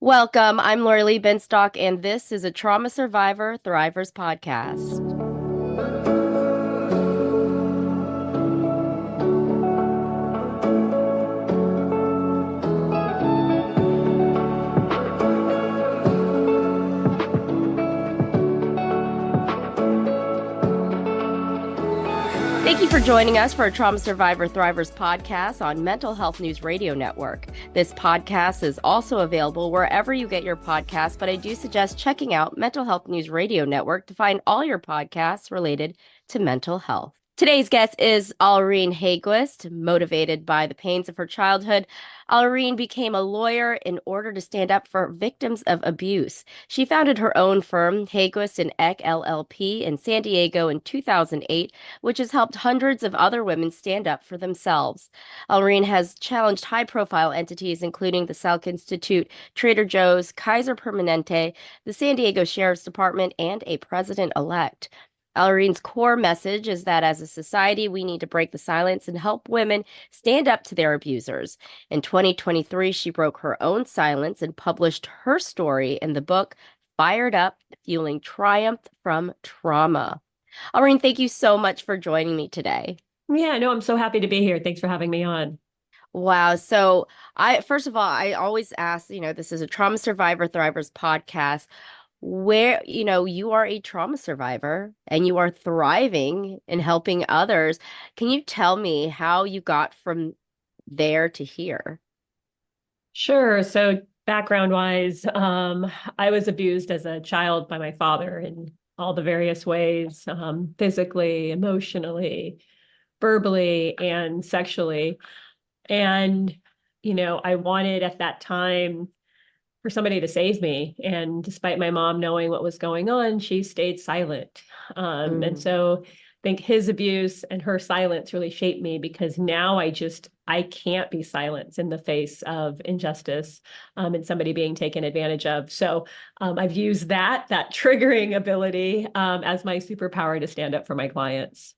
Welcome. I'm Lori Lee Benstock, and this is a Trauma Survivor Thrivers podcast. Thank you for joining us for a Trauma Survivor Thrivers podcast on Mental Health News Radio Network. This podcast is also available wherever you get your podcasts, but I do suggest checking out Mental Health News Radio Network to find all your podcasts related to mental health. Today's guest is Arleen Haeggquist. Motivated by the pains of her childhood, Alreen became a lawyer in order to stand up for victims of abuse. She founded her own firm, Haeggquist and Eck LLP, in San Diego in 2008, which has helped hundreds of other women stand up for themselves. Alreen has challenged high-profile entities including the Salk Institute, Trader Joe's, Kaiser Permanente, the San Diego Sheriff's Department, and a president-elect. Alreen's core message is that as a society, we need to break the silence and help women stand up to their abusers. In 2023, she broke her own silence and published her story in the book, Fired Up, Fueling Triumph from Trauma. Alreen, thank you so much for joining me today. Yeah, no, I'm so happy to be here. Thanks for having me on. Wow. So first of all, I always ask, this is a Trauma Survivor Thrivers podcast where, you are a trauma survivor and you are thriving and helping others. Can you tell me how you got from there to here? Sure. So background wise, I was abused as a child by my father in all the various ways, physically, emotionally, verbally, and sexually. And, I wanted at that time for somebody to save me. And despite my mom knowing what was going on, she stayed silent. And so I think his abuse and her silence really shaped me because now I can't be silenced in the face of injustice and somebody being taken advantage of. So I've used that triggering ability as my superpower to stand up for my clients.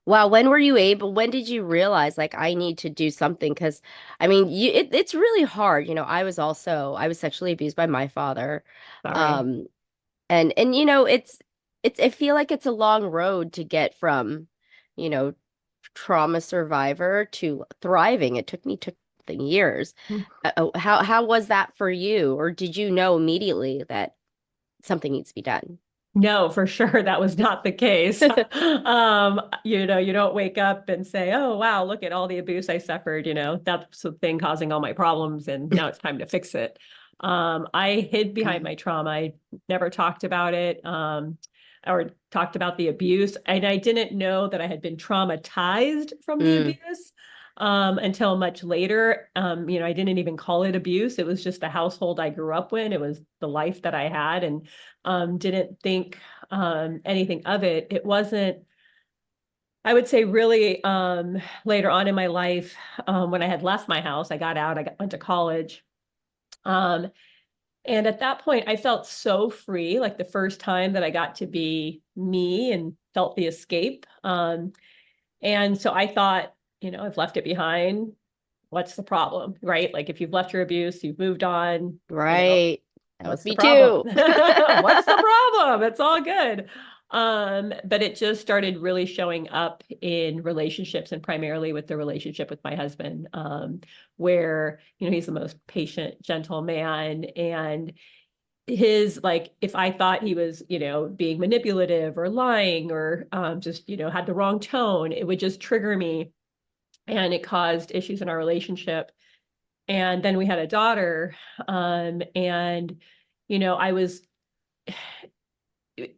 Wow, when did you realize like I need to do something? Because it's really hard. I was sexually abused by my father. Sorry. Um, and I feel like it's a long road to get from, you know, trauma survivor to thriving. Took years. How was that for you? Or did you know immediately that something needs to be done? No, for sure, that was not the case. You don't wake up and say, "Oh, wow, look at all the abuse I suffered." That's the thing causing all my problems, and now it's time to fix it. I hid behind my trauma. I never talked about it, or talked about the abuse, and I didn't know that I had been traumatized from the Mm. abuse until much later. I didn't even call it abuse. It was just the household I grew up in. It was the life that I had, and didn't think anything of it. It wasn't, I would say, really later on in my life when I had left my house. I got out, went to college. Um, and at that point, I felt so free, like the first time that I got to be me and felt the escape. And so I thought, I've left it behind. What's the problem, right? Like if you've left your abuse, you've moved on, Right. That was what's the me problem? too. What's the problem? It's all good. But it just started really showing up in relationships and primarily with the relationship with my husband, where, he's the most patient, gentle man. And his, like, if I thought he was, being manipulative or lying or just, had the wrong tone, it would just trigger me. And it caused issues in our relationship. And then we had a daughter. And I was,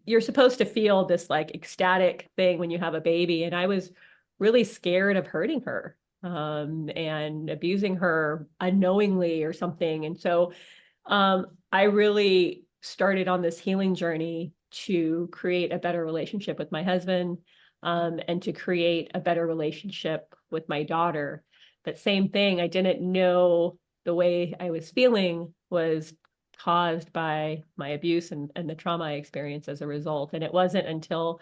you're supposed to feel this like ecstatic thing when you have a baby. And I was really scared of hurting her and abusing her unknowingly or something. And so I really started on this healing journey to create a better relationship with my husband and to create a better relationship with my daughter. But same thing, I didn't know the way I was feeling was caused by my abuse and the trauma I experienced as a result. And it wasn't until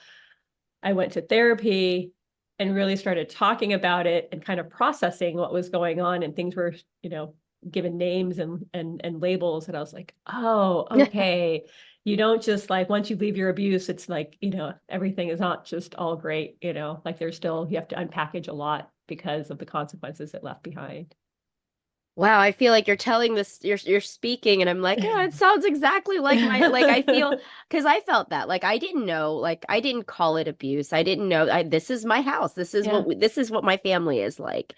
I went to therapy and really started talking about it and kind of processing what was going on and things were, given names and labels, and I was like, oh, okay. You don't just like, once you leave your abuse, it's like, everything is not just all great, like there's still, you have to unpackage a lot because of the consequences it left behind. Wow, I feel like you're telling this, you're speaking, and I'm like, yeah, it sounds exactly like like I feel, because I felt that, like I didn't know, like I didn't call it abuse. I didn't know, this is my house. This is Yeah. this is what my family is like.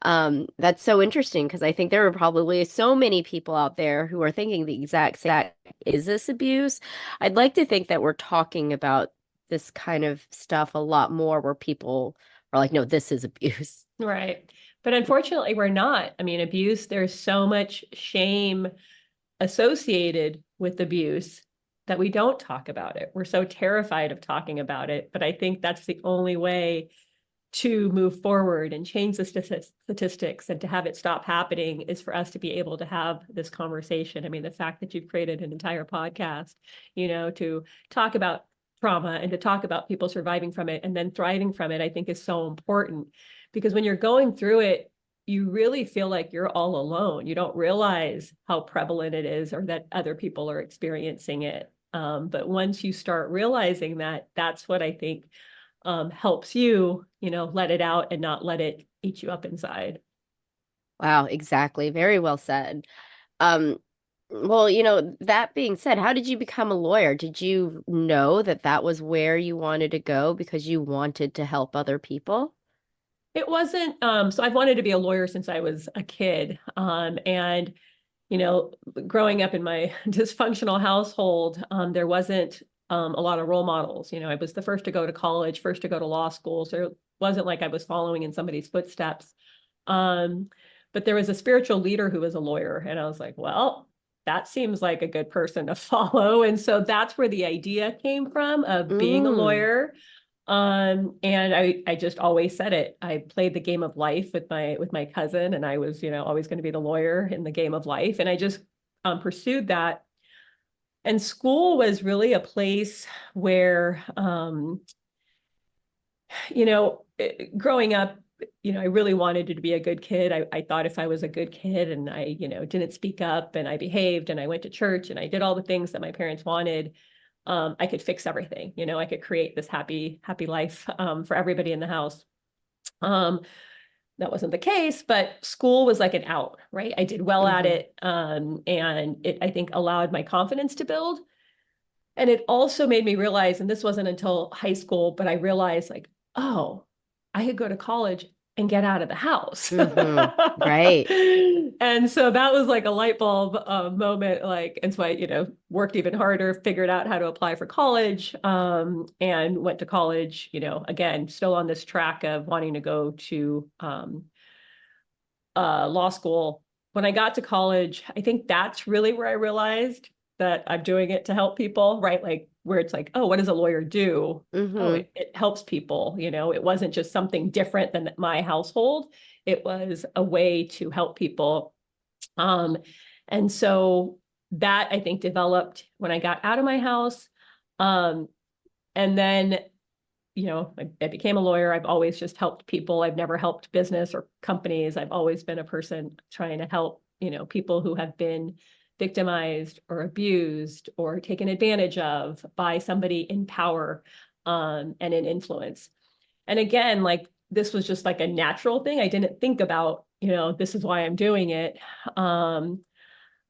That's so interesting because I think there are probably so many people out there who are thinking the exact same, is this abuse? I'd like to think that we're talking about this kind of stuff a lot more where people are like, no, this is abuse. Right. But unfortunately, we're not. I mean, abuse, there's so much shame associated with abuse that we don't talk about it. We're so terrified of talking about it. But I think that's the only way to move forward and change the statistics and to have it stop happening is for us to be able to have this conversation. I mean, the fact that you've created an entire podcast, to talk about trauma and to talk about people surviving from it and then thriving from it, I think is so important because when you're going through it, you really feel like you're all alone. You don't realize how prevalent it is or that other people are experiencing it. But once you start realizing that, that's what I think helps you, let it out and not let it eat you up inside. Wow, exactly. Very well said. Um, well, that being said, how did you become a lawyer? Did you know that that was where you wanted to go because you wanted to help other people? It wasn't, so I've wanted to be a lawyer since I was a kid. And, you know, growing up in my dysfunctional household, there wasn't a lot of role models. I was the first to go to college, first to go to law school. So it wasn't like I was following in somebody's footsteps. Um, but there was a spiritual leader who was a lawyer, and I was like, well, that seems like a good person to follow. And so that's where the idea came from of being a Mm. lawyer. And I just always said it. I played the game of life with my cousin, and I was, always going to be the lawyer in the game of life. And I just pursued that. And school was really a place where, growing up, I really wanted to be a good kid. I thought if I was a good kid and I, didn't speak up and I behaved and I went to church and I did all the things that my parents wanted, I could fix everything. I could create this happy life for everybody in the house. Um, that wasn't the case, but school was like an out, right? I did well at Hmm. it. And it, I think, allowed my confidence to build. And it also made me realize, and this wasn't until high school, but I realized like, oh, I could go to college and get out of the house. Hmm. Right. And so that was like a light bulb moment. Like, and so I, worked even harder, figured out how to apply for college, and went to college, again, still on this track of wanting to go to law school. When I got to college, I think that's really where I realized that I'm doing it to help people, right? Like where it's like, oh, what does a lawyer do? Oh, Hmm. it helps people. It wasn't just something different than my household. It was a way to help people. Um, and so that I think developed when I got out of my house. Um, and then I became a lawyer. I've always just helped people. I've never helped business or companies. I've always been a person trying to help, people who have been victimized or abused or taken advantage of by somebody in power, and in influence. And again, like this was just like a natural thing. I didn't think about, this is why I'm doing it. Um,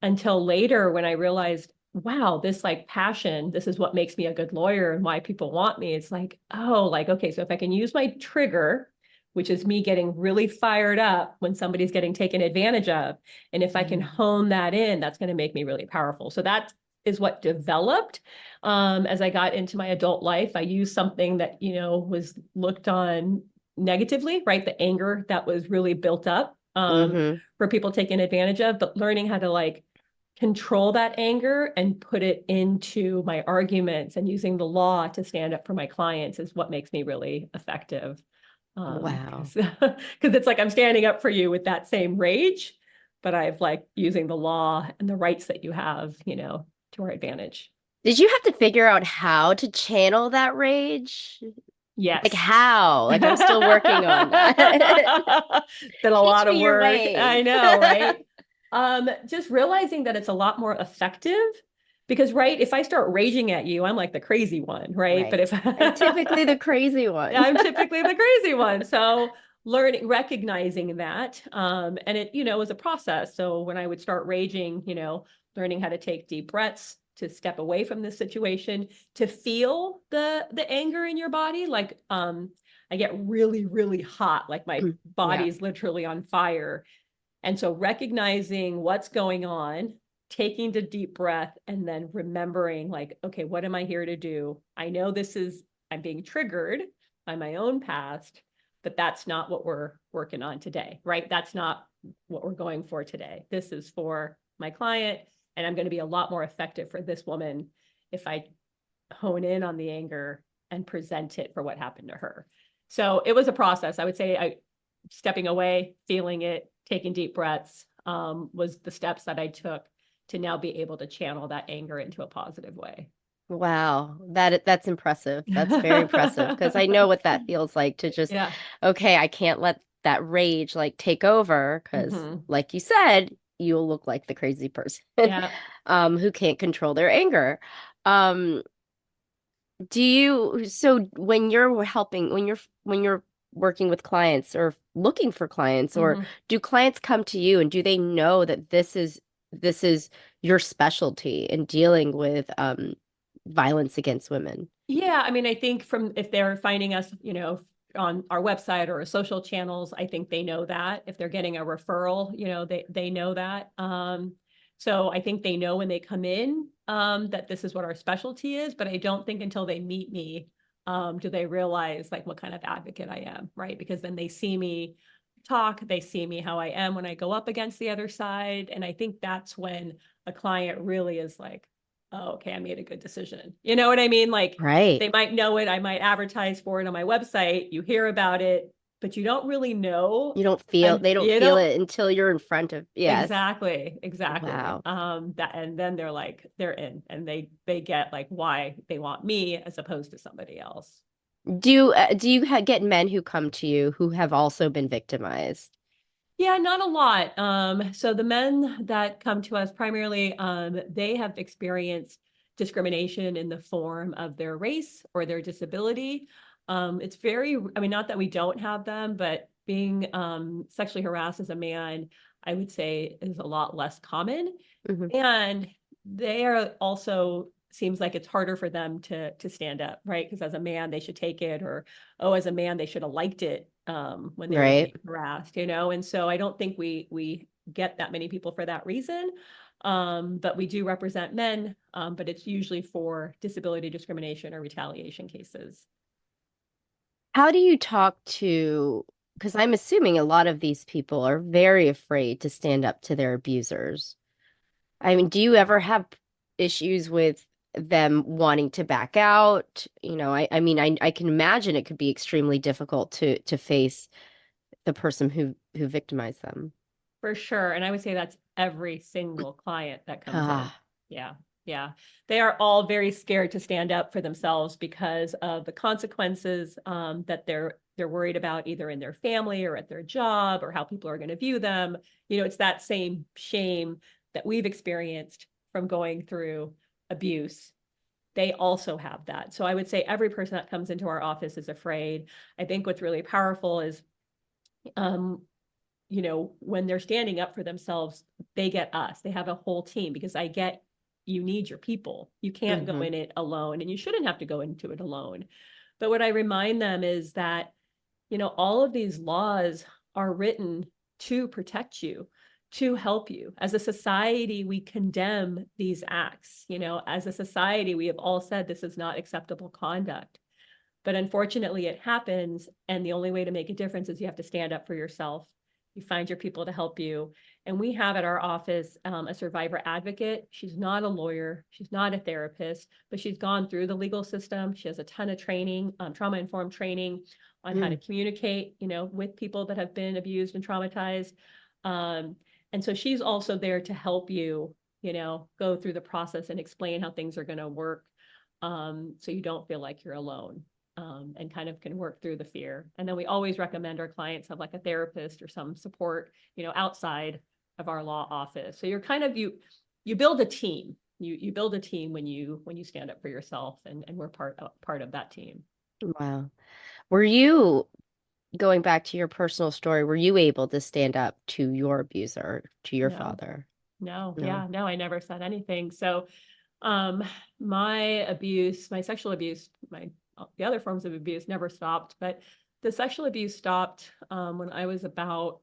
until later when I realized, wow, this like passion, this is what makes me a good lawyer and why people want me. It's like, oh, like, okay, so if I can use my trigger, which is me getting really fired up when somebody's getting taken advantage of, and if I can hone that in, that's going to make me really powerful. So that is what developed as I got into my adult life. I used something that, was looked on negatively, right? The anger that was really built up Hmm. for people taken advantage of, but learning how to like control that anger and put it into my arguments and using the law to stand up for my clients is what makes me really effective. Wow. Because it's like I'm standing up for you with that same rage, but I've like using the law and the rights that you have, to our advantage. Did you have to figure out how to channel that rage? Like Yes. how? Like I'm still working on that. Been a Teach lot of me your work. ways. I know, right? Just realizing that it's a lot more effective because, right, if I start raging at you, I'm like the crazy one, right? But Right. if And typically the crazy one. I'm typically the crazy one. So learning, recognizing that, and it, was a process. So when I would start raging, learning how to take deep breaths, to step away from the situation, to feel the anger in your body. Like, I get really, really hot, like my body Yeah. is literally on fire. And so recognizing what's going on, taking the deep breath, and then remembering, like, okay, what am I here to do? I know I'm being triggered by my own past, but that's not what we're working on today, right? That's not what we're going for today. This is for my client, and I'm going to be a lot more effective for this woman if I hone in on the anger and present it for what happened to her. So it was a process. I would say stepping away, feeling it, taking deep breaths, was the steps that I took to now be able to channel that anger into a positive way. Wow, that's impressive. That's very impressive because I know what that feels like to just, Yeah. okay, I can't let that rage like take over because, Hmm. like you said, you'll look like the crazy person Yeah. who can't control their anger. Um, so when you're working with clients or looking for clients, or Hmm. do clients come to you and do they know that this is your specialty in dealing with violence against women? Yeah, I mean, I think from if they're finding us, on our website or social channels, I think they know that. If they're getting a referral, they know that. So I think they know when they come in, that this is what our specialty is, but I don't think until they meet me, do they realize like what kind of advocate I am, right? Because then they see me talk, they see me how I am when I go up against the other side, and I think that's when a client really is like, oh, okay, I made a good decision. You know what I mean? Like, Right. they might know it. I might advertise for it on my website. You hear about it, but you don't really know. And They don't you feel don't it until you're in front of, yes. exactly. Wow. That, and then they're like, they're in, and they get like why they want me as opposed to somebody else. Do you get men who come to you who have also been victimized? Yeah, not a lot. So the men that come to us primarily, they have experienced discrimination in the form of their race or their disability. It's very, I mean, not that we don't have them, but being sexually harassed as a man, I would say is a lot less common. Hmm. And they are also seems like it's harder for them to stand up, right? Because as a man, they should take it, or oh, as a man, they should have liked it when they were Right. being harassed, And so I don't think we get that many people for that reason. But we do represent men, but it's usually for disability discrimination or retaliation cases. How do you talk to, because I'm assuming a lot of these people are very afraid to stand up to their abusers. I mean, do you ever have issues with them wanting to back out? I mean, I can imagine it could be extremely difficult to face the person who victimized them. For sure. And I would say that's every single client that comes in. Ah, Yeah. Yeah. They are all very scared to stand up for themselves because of the consequences, that they're worried about either in their family or at their job, or how people are going to view them. It's that same shame that we've experienced from going through abuse. They also have that. So I would say every person that comes into our office is afraid. I think what's really powerful is, um, when they're standing up for themselves, they get us. They have a whole team, because you need your people. You can't go hmm. in it alone, and you shouldn't have to go into it alone. But what I remind them is that, all of these laws are written to protect you, to help you. As a society, we condemn these acts. As a society, we have all said this is not acceptable conduct. But unfortunately, it happens. And the only way to make a difference is you have to stand up for yourself. You find your people to help you. And we have at our office, a survivor advocate. She's not a lawyer. She's not a therapist, but she's gone through the legal system. She has a ton of training, trauma-informed training on how to Mm. communicate, with people that have been abused and traumatized. Um, and so she's also there to help you, go through the process and explain how things are going to work, so you don't feel like you're alone, and kind of can work through the fear. And then we always recommend our clients have like a therapist or some support, outside of our law office. So you're kind of, you build a team. You build a team when you stand up for yourself, and we're part of that team. Wow. Were you, going back to your personal story, were you able to stand up to your abuser, to your No, father? no, No. yeah, no, I never said anything. So my abuse, my sexual abuse, the other forms of abuse never stopped, but the sexual abuse stopped when I was about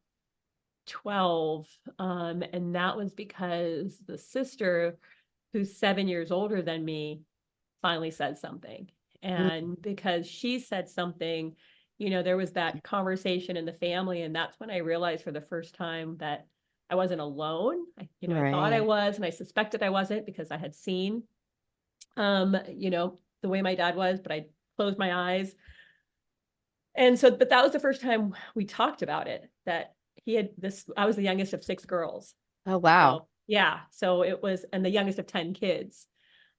12. And that was because the sister, who's 7 years older than me, finally said something. Mm. And because she said something, there was that conversation in the family. And that's when I realized for the first time that I wasn't alone. I thought I Right. was, and I suspected I wasn't because I had seen, the way my dad was, but I closed my eyes. And so, but that was the first time we talked about it, that I was the youngest of 6 girls. Oh, wow. So yeah, so it was, and the youngest of 10 kids.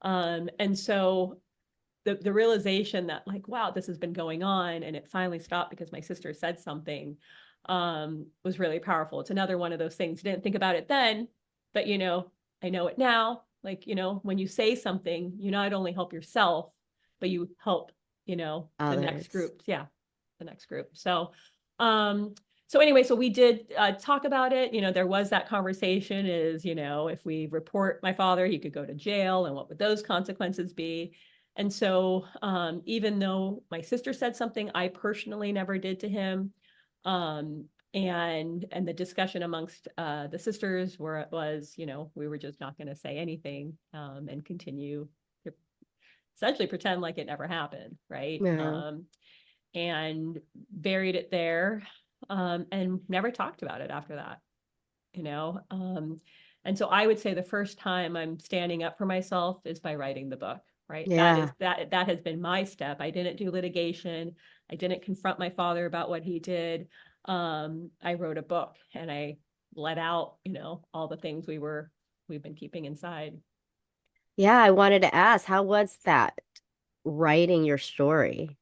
And so the realization that, like, wow, this has been going on, and it finally stopped because my sister said something, was really powerful. It's another one of those things. Didn't think about it then, but I know it now. Like, when you say something, you not only help yourself, but you help, the next Others. group. Yeah, the next group. Um, so anyway, so we did talk about it. There was that conversation is, if we report my father, he could go to jail, and what would those consequences be? And so even though my sister said something I personally never did to him, um, and the discussion amongst the sisters was, we were just not going to say anything, and continue to essentially pretend like it never happened, right? Yeah. And buried it there, and never talked about it after that, you know. And so I would say the first time I'm standing up for myself is by writing the book, right? Yeah. That has been my step. I didn't do litigation. I didn't confront my father about what he did. I wrote a book, and I let out, all the things we've been keeping inside. Yeah, I wanted to ask, how was that writing your story?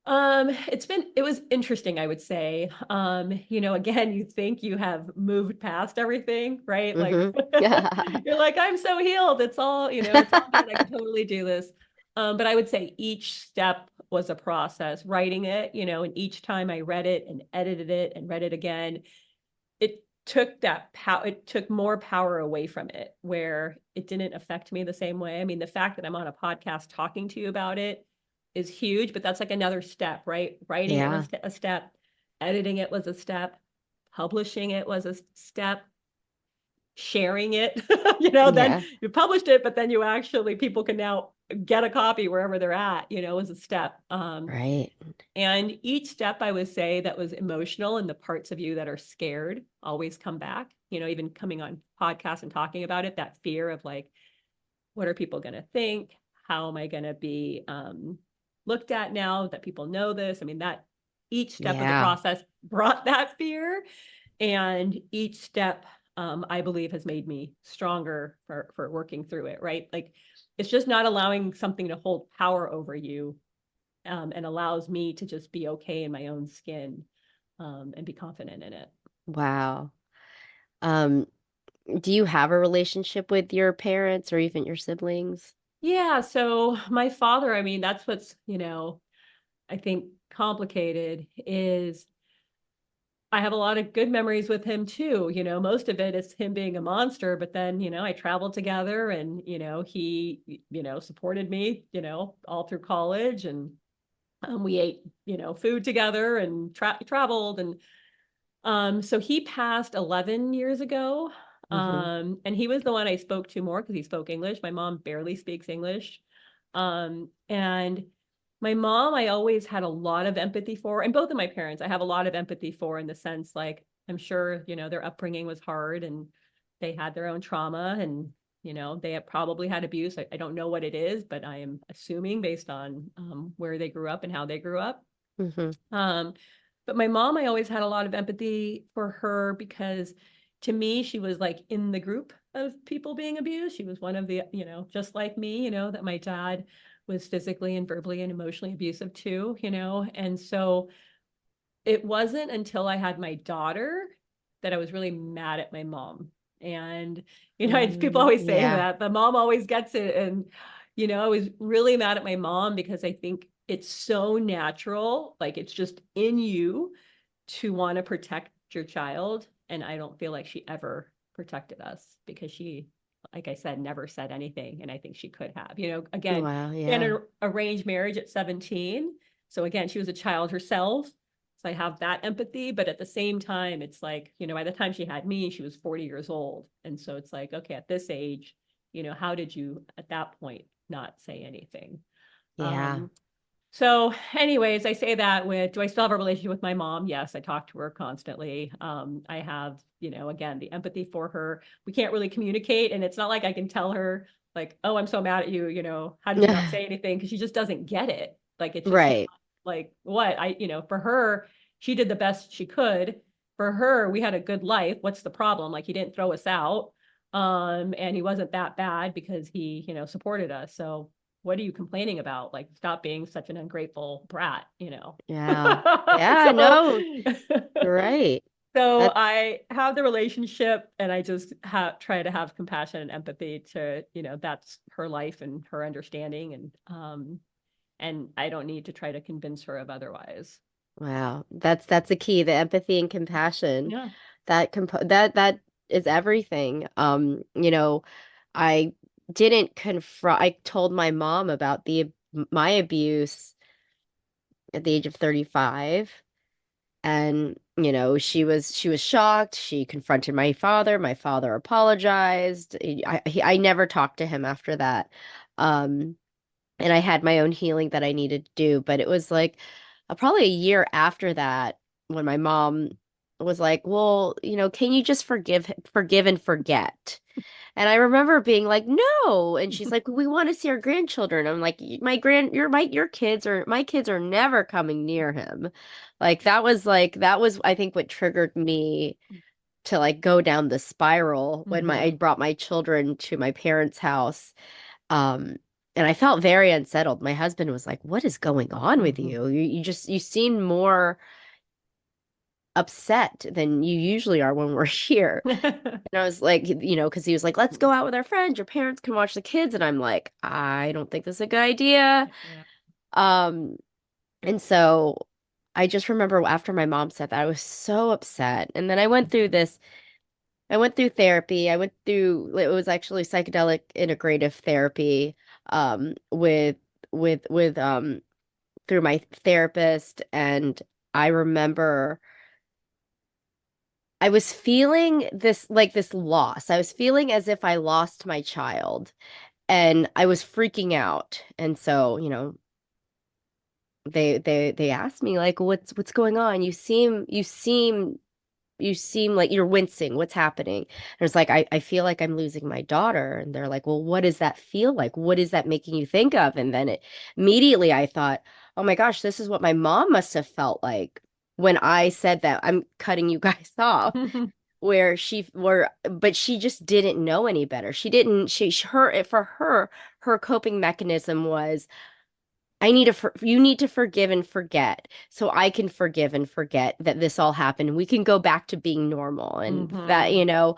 It was interesting, I would say. Again, you think you have moved past everything, right? Like Mm-hmm. you're like, I'm so healed. It's all good. I can totally do this. But I would say each step was a process, writing it, and each time I read it and edited it and read it again, it took that power, it took more power away from it, where it didn't affect me the same way. I mean, the fact that I'm on a podcast talking to you about it is huge, but that's like another step, right? Writing it Yeah. was a step, editing it was a step, publishing it was a step, sharing it, then Yeah. you published it, but then people can now get a copy wherever they're at, was a step. Right. And each step, I would say, that was emotional, and the parts of you that are scared always come back, even coming on podcasts and talking about it, that fear of like, what are people going to think? How am I going to be looked at now that people know this? I mean, that each step of the Yeah. process brought that fear. And each step, I believe, has made me stronger for working through it, right? Like, it's just not allowing something to hold power over you, and allows me to just be okay in my own skin, and be confident in it. Wow. Um, do you have a relationship with your parents or even your siblings? Yeah. So my father, I mean, that's what's, I think complicated is I have a lot of good memories with him too. Most of it is him being a monster, but then, I traveled together, and, he, supported me, all through college, and we ate, food together and traveled. And so he passed 11 years ago. Mm-hmm. And he was the one I spoke to more because he spoke English. My mom barely speaks English. And my mom, I always had a lot of empathy for, and both of my parents, I have a lot of empathy for, in the sense, like, I'm sure, their upbringing was hard, and they had their own trauma, and, they have probably had abuse. I don't know what it is, but I am assuming based on where they grew up and how they grew up. Mm-hmm. Um, but my mom, I always had a lot of empathy for her, because to me, she was like in the group of people being abused. She was one of the, just like me, that my dad was physically and verbally and emotionally abusive too. And so it wasn't until I had my daughter that I was really mad at my mom. And, people always say Yeah. that the mom always gets it. And, I was really mad at my mom because I think it's so natural. Like it's just in you to want to protect your child. And I don't feel like she ever protected us because she, like I said, never said anything. And I think she could have, again, Wow. in Yeah. an arranged marriage at 17. So again, she was a child herself. So I have that empathy. But at the same time, it's like, by the time she had me, she was 40 years old. And so it's like, okay, at this age, how did you at that point not say anything? Yeah. Um, so anyways, I say that with, do I still have a relationship with my mom? Yes, I talk to her constantly. I have, again, the empathy for her. We can't really communicate, and it's not like I can tell her like, oh, I'm so mad at you, how did you not say anything? Because she just doesn't get it. Like it's just not, Right. like what for her, she did the best she could. For her, we had a good life. What's the problem? Like he didn't throw us out. And he wasn't that bad because he, supported us. So what are you complaining about? Like, stop being such an ungrateful brat, Yeah. Yeah. So, No, you're right. so That, I have the relationship and I just try to have compassion and empathy to, that's her life and her understanding. And I don't need to try to convince her of otherwise. wow. That's the key, the empathy and compassion. Yeah. That is everything. I didn't confront, I told my mom about my abuse at the age of 35. And, she was shocked. She confronted my father. My father apologized. I never talked to him after that. Um, and I had my own healing that I needed to do. But it was like probably a year after that when my mom was like, well, can you just forgive and forget? And I remember being like, no. And she's like, we want to see our grandchildren. I'm like, my kids are never coming near him. That was, I think, what triggered me to like go down the spiral when I Mm-hmm. brought my children to my parents' house. Um, and I felt very unsettled. My husband was like, what is going on with Mm-hmm. you? You seem more upset than you usually are when we're here. And I was like, because he was like, let's go out with our friends. Your parents can watch the kids. And I'm like, I don't think this is a good idea. Yeah. Um, and so I just remember after my mom said that, I was so upset. And then I went through therapy. It was actually psychedelic integrative therapy, with through my therapist. And I remember I was feeling this loss. I was feeling as if I lost my child and I was freaking out. And so, they asked me like, what's going on? You seem like you're wincing. What's happening? And it's like, I feel like I'm losing my daughter. And they're like, well, what does that feel like? What is that making you think of? And then immediately I thought, oh my gosh, this is what my mom must have felt like when I said that I'm cutting you guys off, but she just didn't know any better. She didn't, for her coping mechanism was, you need to forgive and forget so I can forgive and forget that this all happened. We can go back to being normal and that, Mm-hmm.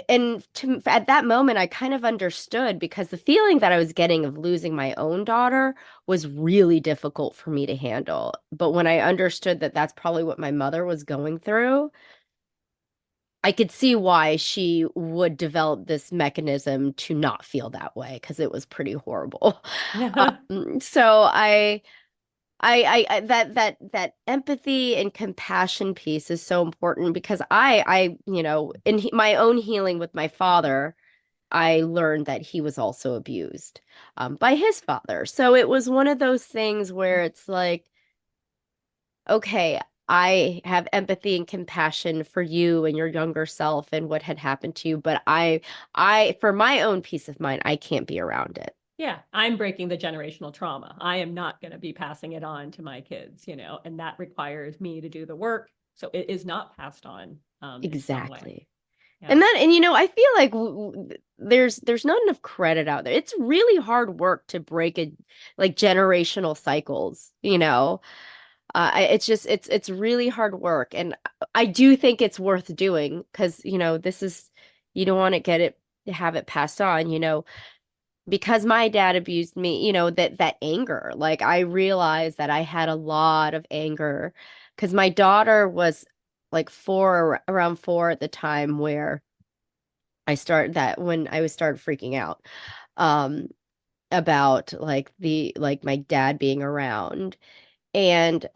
and at that moment, I kind of understood because the feeling that I was getting of losing my own daughter was really difficult for me to handle. But when I understood that that's probably what my mother was going through, I could see why she would develop this mechanism to not feel that way because it was pretty horrible. So that empathy and compassion piece is so important because in my own healing with my father, I learned that he was also abused by his father. So it was one of those things where it's like, okay, I have empathy and compassion for you and your younger self and what had happened to you, but for my own peace of mind, I can't be around it. Yeah, I'm breaking the generational trauma. I am not going to be passing it on to my kids, and that requires me to do the work. So it is not passed on in some way. Exactly. Yeah. And I feel like there's not enough credit out there. It's really hard work to break like generational cycles. It's really hard work, and I do think it's worth doing because this is you don't want to get it have it passed on, because my dad abused me, that anger. Like I realized that I had a lot of anger because my daughter was like around 4 at the time where I started that when I was started freaking out um about like my dad being around. And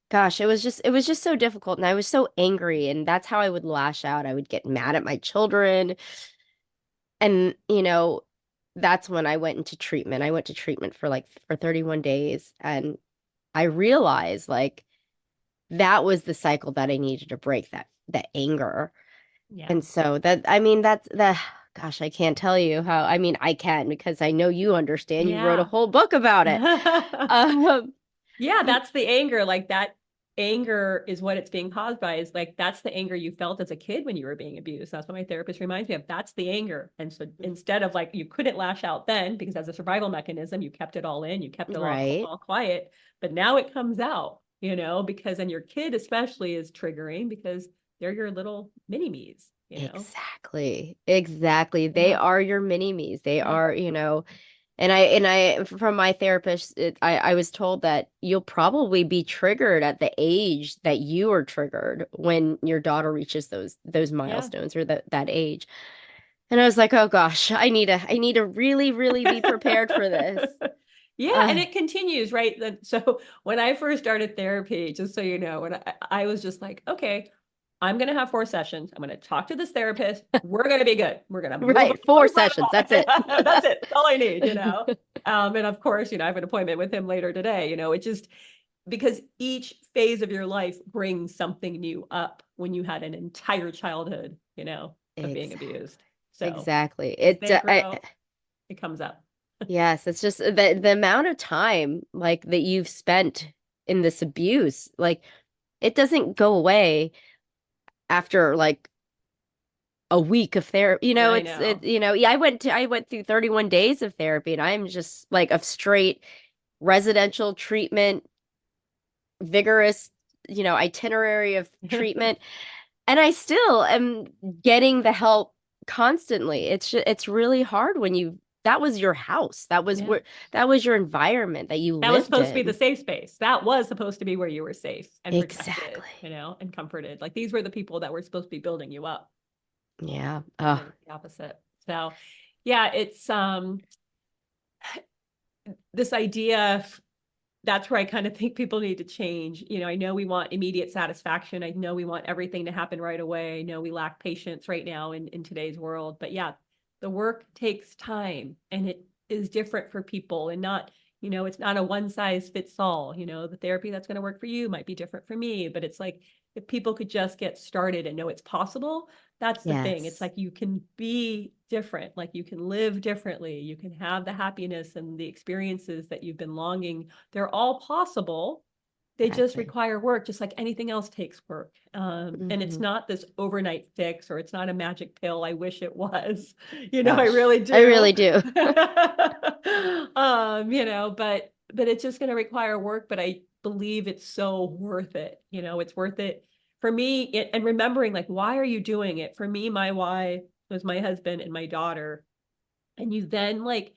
gosh, it was just so difficult and I was so angry and that's how I would lash out. I would get mad at my children and that's when I went into treatment. I went to treatment for 31 days and I realized like that was the cycle that I needed to break, that anger. Yeah. And so that I mean that's the gosh, I can't tell you how. I mean, I can because I know you understand. You wrote a Yeah. whole book about it. Um, Yeah, y- that's the anger. Like that anger is what it's being caused by, is like that's the anger you felt as a kid when you were being abused. That's what my therapist reminds me of. That's the anger. And so instead of like you couldn't lash out then because as a survival mechanism, you kept it all in, you kept it right. all quiet, but now it comes out, because then your kid especially is triggering because they're your little mini me's. Exactly. Exactly. They Yeah. are your mini-me's. They Yeah. are, and I from my therapist, I was told that you'll probably be triggered at the age that you are triggered when your daughter reaches those Yeah. milestones or that age. And I was like, oh gosh, I need to really, really be prepared for this. Yeah, and Uh, it continues, right? So when I first started therapy, just so you know, when I was just like, okay, I'm going to have 4 sessions. I'm going to talk to this therapist. We're going to be good. We're going to move right, four right sessions. That's it. along. That's it. That's all I need. And of course, I have an appointment with him later today. It just because each phase of your life brings something new up when you had an entire childhood, of being Exactly. abused. So Exactly. as they grow, it comes up. Yes, it's just the amount of time like that you've spent in this abuse, like it doesn't go away after like a week of therapy. I It's know. yeah, I went through 31 days of therapy and I'm just like of straight residential treatment, vigorous, itinerary of treatment, and I still am getting the help constantly. It's really hard when that was your house. That was Yeah. where that was your environment that you That was lived supposed to be the in. safe space. That was supposed to be where you were safe and protected, Exactly. and comforted. Like these were the people that were supposed to be building you up. Yeah. And Oh, then it's the opposite. So yeah, it's this idea that's where I kind of think people need to change. I know we want immediate satisfaction. I know we want everything to happen right away. I know we lack patience right now in today's world. But yeah, the work takes time and it is different for people and not, it's not a one size fits all. The therapy that's going to work for you might be different for me. But it's like if people could just get started and know it's possible, that's the thing. It's yes. like you can be different, like you can live differently, you can have the happiness and the experiences that you've been longing. They're all possible. They just Exactly. require work, just like anything else takes work. And it's Hmm. not this overnight fix or it's not a magic pill. I wish it was. I Gosh, really I do. really do. But it's just going to require work. But I believe it's so worth it. It's worth it for me. And remembering, like, why are you doing it? For me, my why was my husband and my daughter. And you then like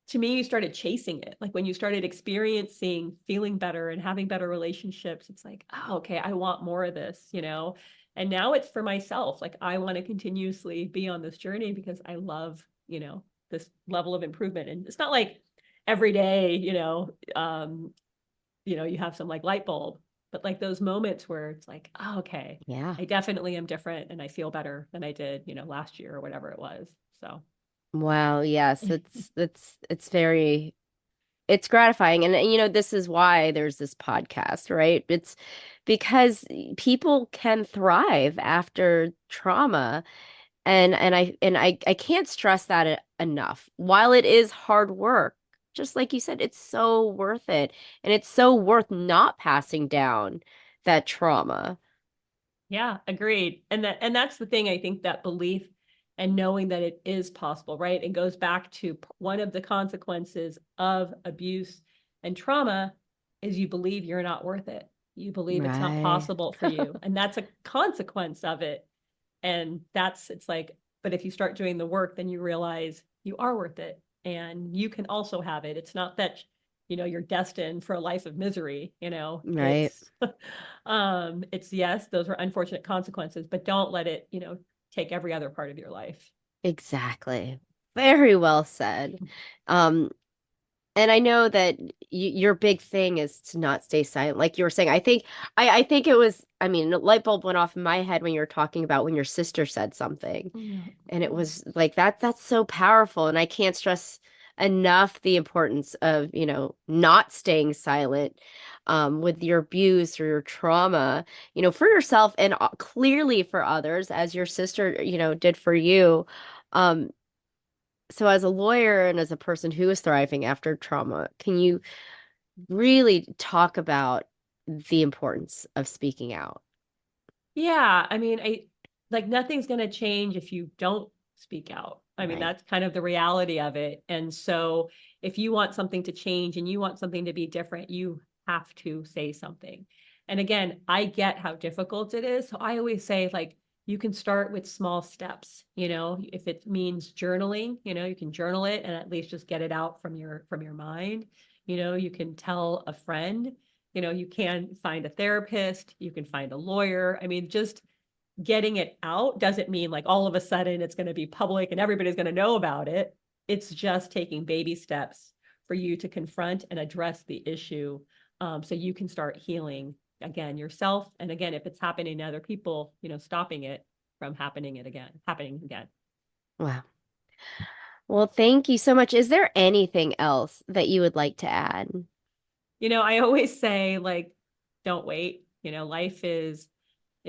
to me, you started chasing it. Like when you started experiencing feeling better and having better relationships, it's like, oh, okay, I want more of this. And now it's for myself. Like I want to continuously be on this journey because I love, this level of improvement. And it's not like every day, you have some like light bulb, but like those moments where it's like, oh, okay, Yeah. I definitely am different and I feel better than I did, last year or whatever it was. So Wow. Yes, it's very it's gratifying. And this is why there's this podcast, right? It's because people can thrive after trauma. And I can't stress that enough. While it is hard work, just like you said, it's so worth it. And it's so worth not passing down that trauma. yeah, agreed. And that's the thing, I think that belief and knowing that it is possible, right? It goes back to one of the consequences of abuse and trauma is you believe you're not worth it. You believe it's not Right. possible for you. And that's a consequence of it. And it's like, but if you start doing the work, then you realize you are worth it and you can also have it. It's not that, you're destined for a life of misery, Right. it's yes, those are unfortunate consequences, but don't let it, take every other part of your life. Exactly. Very well said. Um, and I know that your big thing is to not stay silent. Like you were saying, I think it was, I mean, a light bulb went off in my head when you were talking about when your sister said something. Yeah. And it was like that's so powerful. And I can't stress enough the importance of, not staying silent with your abuse or your trauma, for yourself and clearly for others, as your sister, did for you. Um, so as a lawyer and as a person who is thriving after trauma, can you really talk about the importance of speaking out? Yeah, I mean, I like nothing's going to change if you don't speak out. I mean, Right. that's kind of the reality of it. And so if you want something to change and you want something to be different, you have to say something. And again, I get how difficult it is. So I always say, like, you can start with small steps, if it means journaling, you can journal it and at least just get it out from your mind. You can tell a friend, you can find a therapist, you can find a lawyer. I mean, just getting it out doesn't mean like all of a sudden it's going to be public and everybody's going to know about it. It's just taking baby steps for you to confront and address the issue, so you can start healing again yourself. And again, if it's happening to other people, stopping it from happening again. Wow. Well, thank you so much. Is there anything else that you would like to add? I always say, like, don't wait. Life is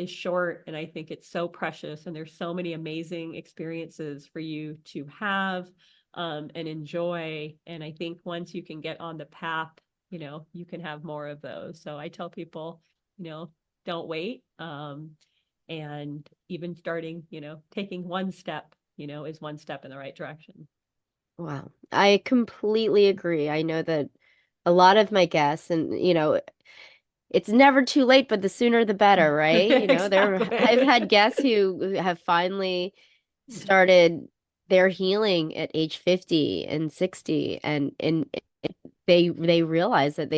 short, and I think it's so precious, and there's so many amazing experiences for you to have, and enjoy. And I think once you can get on the path, you can have more of those. So I tell people, don't wait. And even starting, taking one step, is one step in the right direction. Wow. I completely agree. I know that a lot of my guests, and it's never too late, but the sooner the better, right? I've had Exactly. guests who have finally started their healing at age 50 and 60, and they realize that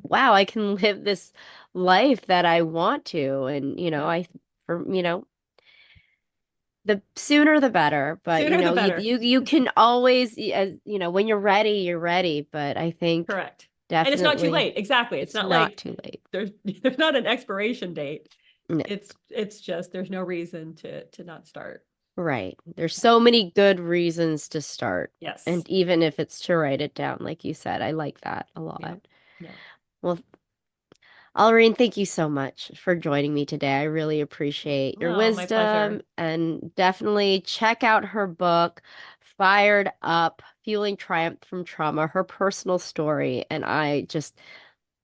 wow, I can live this life that I want to. And Yeah. for the sooner the better. But Sooner the better. you can always, as when you're ready. But I think Correct. And it's not too definitely late. Exactly. It's it's not not like too late. there's not an expiration date. No. It's just there's no reason to not start. Right. There's so many good reasons to start. Yes. And even if it's to write it down, like you said, I like that a Yeah. lot. Yeah. Well, Alreen, thank you so much for joining me today. I really appreciate your Oh, my wisdom, pleasure. and definitely check out her book, Fired Up, Fueling Triumph from Trauma, her personal story. And I just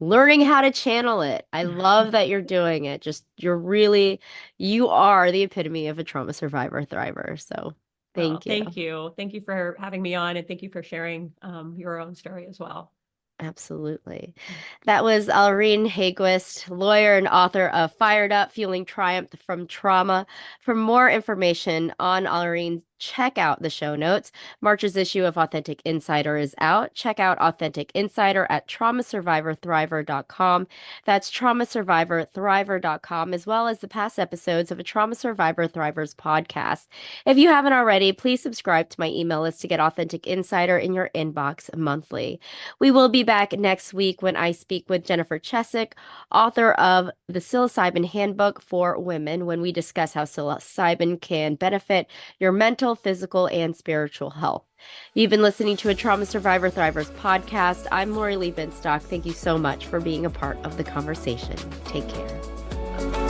learning how to channel it. I love that you're doing it. You are the epitome of a trauma survivor thriver. So Oh, thank you. thank you. Thank you for having me on, and thank you for sharing your own story as well. Absolutely. That was Arleen Haeggquist, lawyer and author of Fired Up, Fueling Triumph from Trauma. For more information on Alreen, check out the show notes. March's issue of Authentic Insider is out. Check out Authentic Insider at traumasurvivorthriver.com. That's traumasurvivorthriver.com, as well as the past episodes of a Trauma Survivor Thrivers podcast. If you haven't already, please subscribe to my email list to get Authentic Insider in your inbox monthly. We will be back next week when I speak with Jennifer Chesick, author of the Psilocybin Handbook for Women, when we discuss how psilocybin can benefit your mental, physical, and spiritual health. You've been listening to a Trauma Survivor Thrivers podcast. I'm Lori Lee Binstock. Thank you so much for being a part of the conversation. Take care.